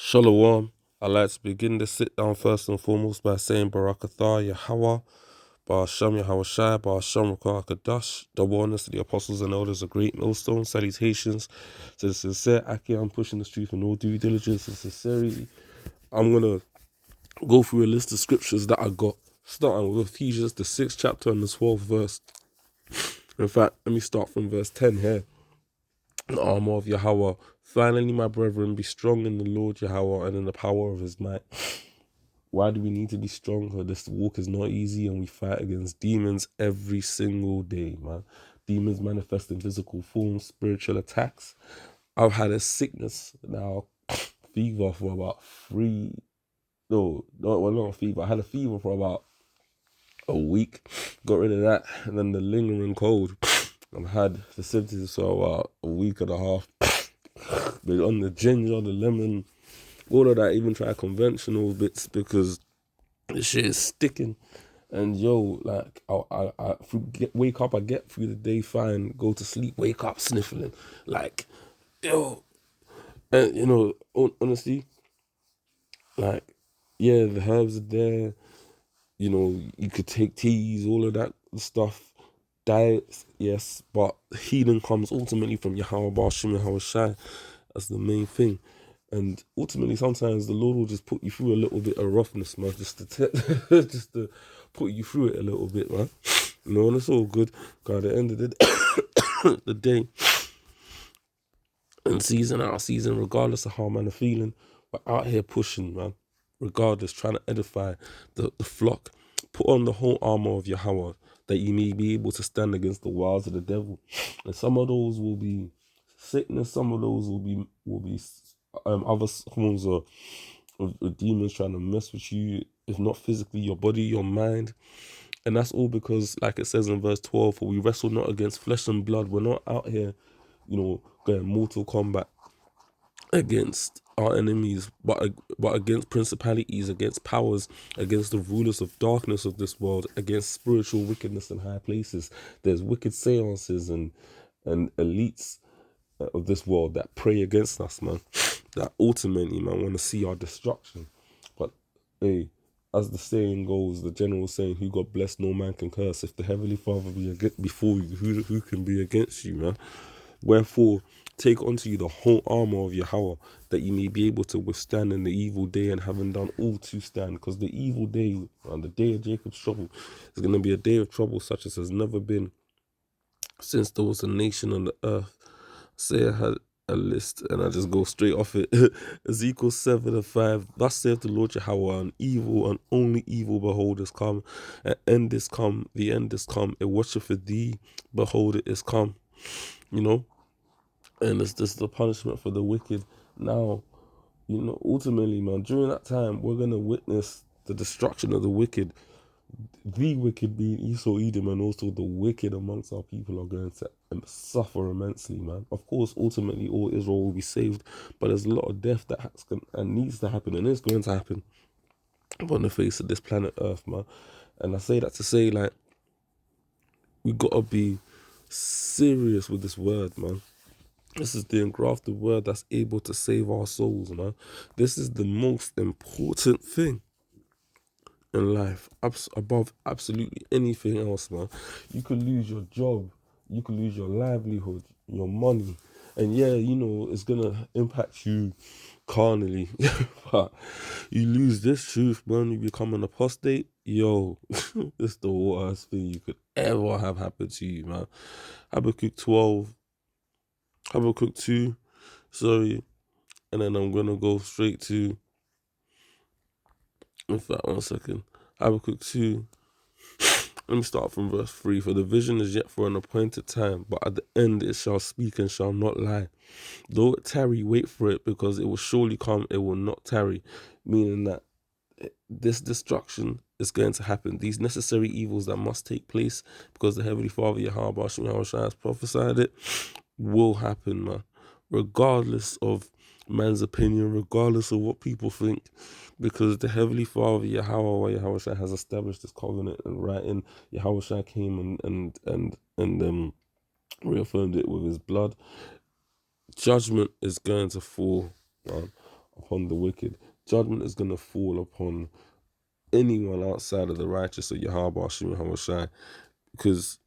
Shalom. I'd like to begin the sit down first and foremost by saying Barakatah Yahweh, Ba'ashem Yahweh Shai, Ba'ashem Rakah Kadash, double honors to the apostles and elders of Great Millstone, salutations to the sincere Aki. I'm pushing the truth in all due diligence and sincerity. I'm going to go through a list of scriptures that I got, starting with Ephesians, the 6th chapter and the 12th verse. In fact, let me start from verse 10 here. The armor of Yahweh. Finally, my brethren, be strong in the Lord Yahweh and in the power of his might. Why do we need to be strong? This walk is not easy and we fight against demons every single day, man. Demons manifest in physical form, spiritual attacks. I've had a sickness now, fever for about not a fever. I had a fever for about a week, got rid of that, and then the lingering cold. I've had the symptoms for about a week and a half. Been on the ginger, the lemon, all of that, even try conventional bits because the shit is sticking. And yo, like, wake up, I get through the day fine, go to sleep, wake up sniffling. Like, yo, and honestly, like, yeah, the herbs are there. You could take teas, all of that stuff. Diets, yes, but healing comes ultimately from Yahweh Bashim, Yahweh Shai. That's the main thing. And ultimately, sometimes the Lord will just put you through a little bit of roughness, man, just to just to put you through it a little bit, man. And it's all good. Because at the end of the day, and season out of season, regardless of how man are feeling, we're out here pushing, man. Regardless, trying to edify the flock. Put on the whole armor of Yahweh, that you may be able to stand against the wiles of the devil. And some of those will be sickness, some of those will be other forms of demons trying to mess with you, if not physically, your body, your mind. And that's all because, like it says in verse 12, for we wrestle not against flesh and blood. We're not out here, going mortal combat against our enemies, but against principalities, against powers, against the rulers of darkness of this world, against spiritual wickedness in high places. There's wicked seances and elites of this world that pray against us, man. That ultimately, man, want to see our destruction. But hey, as the saying goes, the general saying, "Who God bless, no man can curse." If the Heavenly Father be before you, who can be against you, man? Wherefore, take unto you the whole armor of Yahweh, that you may be able to withstand in the evil day, and having done all to stand. Because the evil day, and the day of Jacob's trouble, is going to be a day of trouble such as has never been since there was a nation on the earth. Say I had a list and I just go straight off it. Ezekiel 7:5. Thus saith the Lord Yahweh, an evil and only evil behold is come, an end is come, the end is come, it watcheth for thee, behold it is come. And it's just the punishment for the wicked. Now, ultimately, man, during that time, we're going to witness the destruction of the wicked. The wicked being Esau, Edom, and also the wicked amongst our people are going to suffer immensely, man. Of course, ultimately, all Israel will be saved, but there's a lot of death that needs to happen, and is going to happen upon the face of this planet Earth, man. And I say that to say, like, we got to be serious with this word, man. This is the engrafted word that's able to save our souls, man. This is the most important thing in life, above absolutely anything else, man. You could lose your job, you could lose your livelihood, your money, and yeah, it's gonna impact you carnally. But you lose this truth, man. You become an apostate. Yo, it's the worst thing you could ever have happen to you, man. Habakkuk 12, Habakkuk 2, sorry, and then I'm gonna go straight to, in fact, 1 second. Habakkuk 2. Let me start from verse 3. For the vision is yet for an appointed time, but at the end it shall speak and shall not lie. Though it tarry, wait for it, because it will surely come, it will not tarry. Meaning that this destruction is going to happen. These necessary evils that must take place, because the Heavenly Father, Yahweh has prophesied it, will happen, man. Regardless of man's opinion, regardless of what people think, because the Heavenly Father, Yahweh has established this covenant, and writing, Yahweh came and reaffirmed it with his blood. Judgment is going to fall, man, upon the wicked. Judgment is going to fall upon anyone outside of the righteous of Yahweh Hashem Shai. Because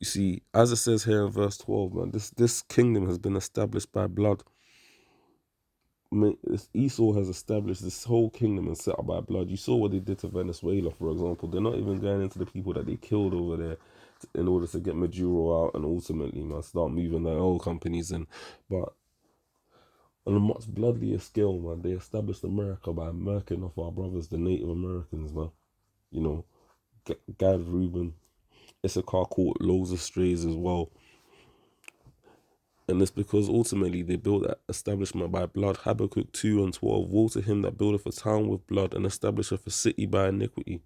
you see, as it says here in verse 12, man, this kingdom has been established by blood. Esau has established this whole kingdom and set up by blood. You saw what they did to Venezuela, for example. They're not even going into the people that they killed over there in order to get Maduro out and ultimately, man, start moving their oil companies in. But on a much bloodier scale, man, they established America by murking off our brothers, the Native Americans, man. You know, Gad Reuben, Issachar caught loads of strays as well. And it's because ultimately they built that establishment by blood. Habakkuk 2:12. Woe to him that buildeth a town with blood and establisheth a city by iniquity.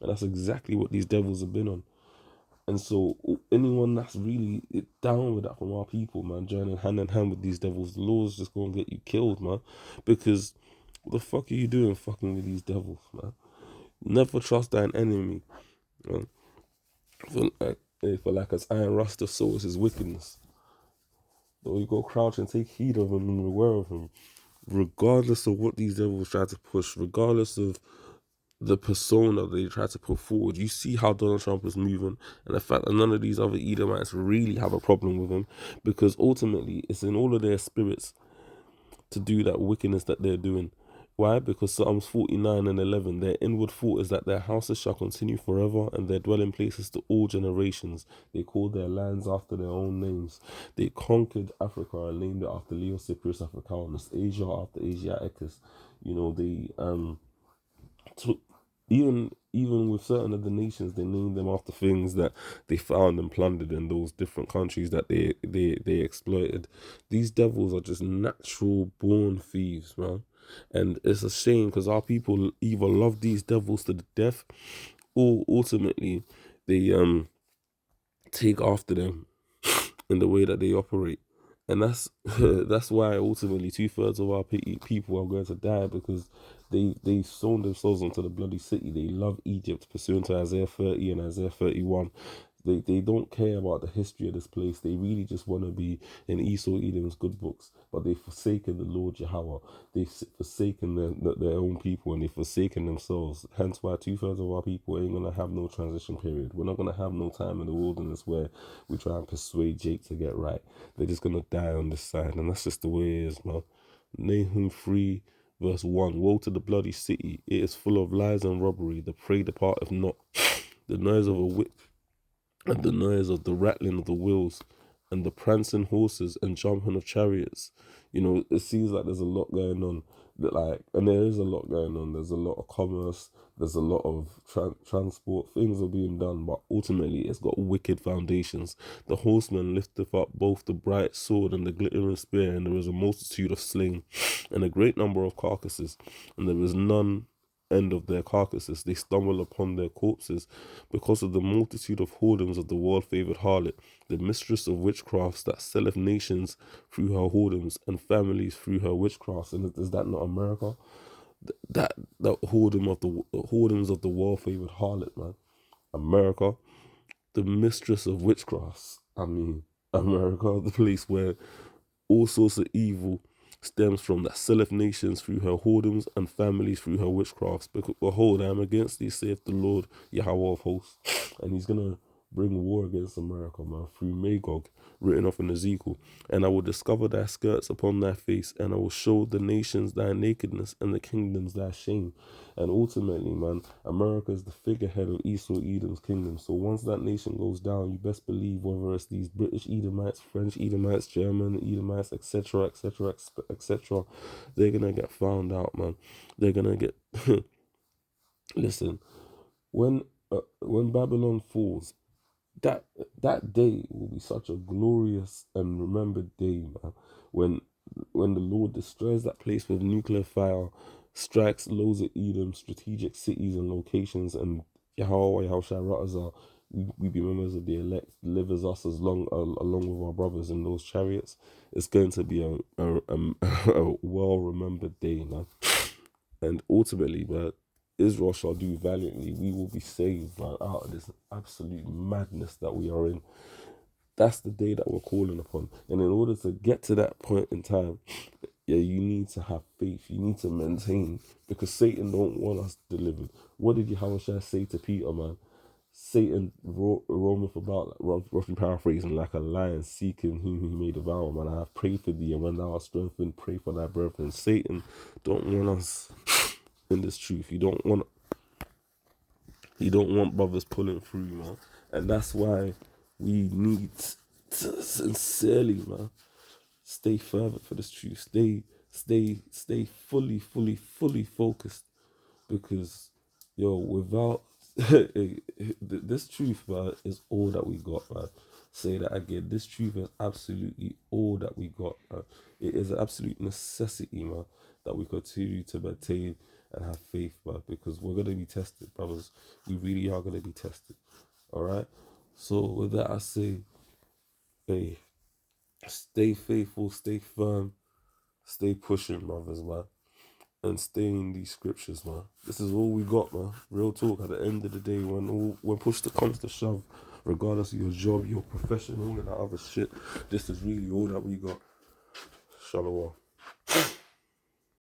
And that's exactly what these devils have been on. And so anyone that's really down with that from our people, man, joining hand in hand with these devils, the Lord's just going to get you killed, man. Because what the fuck are you doing fucking with these devils, man? Never trust thine enemy, man. For like as iron rusteth, so is his wickedness. So you go crouch and take heed of him and beware of him. Regardless of what these devils try to push, regardless of the persona they try to put forward, you see how Donald Trump is moving, and the fact that none of these other Edomites really have a problem with him, because ultimately it's in all of their spirits to do that wickedness that they're doing. Why? Because Psalms 49:11, their inward thought is that their houses shall continue forever, and their dwelling places to all generations. They called their lands after their own names. They conquered Africa and named it after Leo Cyprius Africanus, Asia after Asiaticus. You know, they took, even with certain of the nations, they named them after things that they found and plundered in those different countries that they exploited. These devils are just natural born thieves, man. And it's a shame because our people either love these devils to the death, or ultimately they take after them in the way that they operate. And that's that's why ultimately 2/3 of our people are going to die, because they sown themselves onto the bloody city. They love Egypt, pursuant to Isaiah 30 and Isaiah 31. They don't care about the history of this place. They really just want to be in Esau Edom's good books. But they've forsaken the Lord Yahweh. They've forsaken their own people, and they've forsaken themselves. Hence why 2/3 of our people ain't going to have no transition period. We're not going to have no time in the wilderness where we try and persuade Jake to get right. They're just going to die on this side. And that's just the way it is, man. Nahum 3:1. Woe to the bloody city. It is full of lies and robbery. The prey departeth not. The noise of a whip and the noise of the rattling of the wheels and the prancing horses and jumping of chariots. You know, it seems like there's a lot going on. And there is a lot going on. There's a lot of commerce. There's a lot of transport. Things are being done, but ultimately it's got wicked foundations. The horseman lifteth up both the bright sword and the glittering spear, and there is a multitude of slain, and a great number of carcasses, and there is none end of their carcasses. They stumble upon their corpses because of the multitude of whoredoms of the world-favoured harlot, the mistress of witchcrafts that selleth nations through her whoredoms and families through her witchcrafts. And is that not America? That whoredoms of the world-favoured harlot, man. America, the mistress of witchcrafts. I mean, America, the place where all sorts of evil stems from, that selleth nations through her whoredoms and families through her witchcrafts. Because behold, I am against thee, saith the Lord Yahweh of hosts. And he's gonna bring war against America, man, through Magog, written off in Ezekiel. And I will discover thy skirts upon thy face, and I will show the nations thy nakedness and the kingdoms thy shame. And ultimately, man, America is the figurehead of Esau Edom's kingdom. So once that nation goes down, you best believe, whether it's these British Edomites, French Edomites, German Edomites, etc., etc., etc., they're gonna get found out, man. They're gonna get listen, when Babylon falls, that day will be such a glorious and remembered day, man. When the Lord destroys that place with nuclear fire, strikes loads of Edom, strategic cities and locations, and Yahweh Yahushua we be members of the elect, delivers us along with our brothers in those chariots. It's going to be a well remembered day, man. And ultimately, man, Israel shall do valiantly. We will be saved, man, out of this absolute madness that we are in. That's the day that we're calling upon. And in order to get to that point in time, yeah, you need to have faith. You need to maintain, because Satan don't want us delivered. What did Yahushua say to Peter, man? Satan roameth about, like, roughly paraphrasing, like a lion seeking whom he may devour. Man, I have prayed for thee, and when thou art strengthened, pray for thy brethren. Satan don't want us in this truth. He don't want brothers pulling through, man. And that's why we need to sincerely, man, stay fervent for this truth. Stay fully focused. Because, yo, without this truth, man, is all that we got, man. Say that again. This truth is absolutely all that we got, man. It is an absolute necessity, man, that we continue to maintain and have faith, man, because we're gonna be tested, brothers. We really are gonna be tested. All right. So with that, I say, hey, stay faithful, stay firm, stay pushing, brothers, man, and stay in these scriptures, man. This is all we got, man. Real talk. At the end of the day, when push comes to shove, regardless of your job, your profession, all of that other shit, this is really all that we got. Shalom.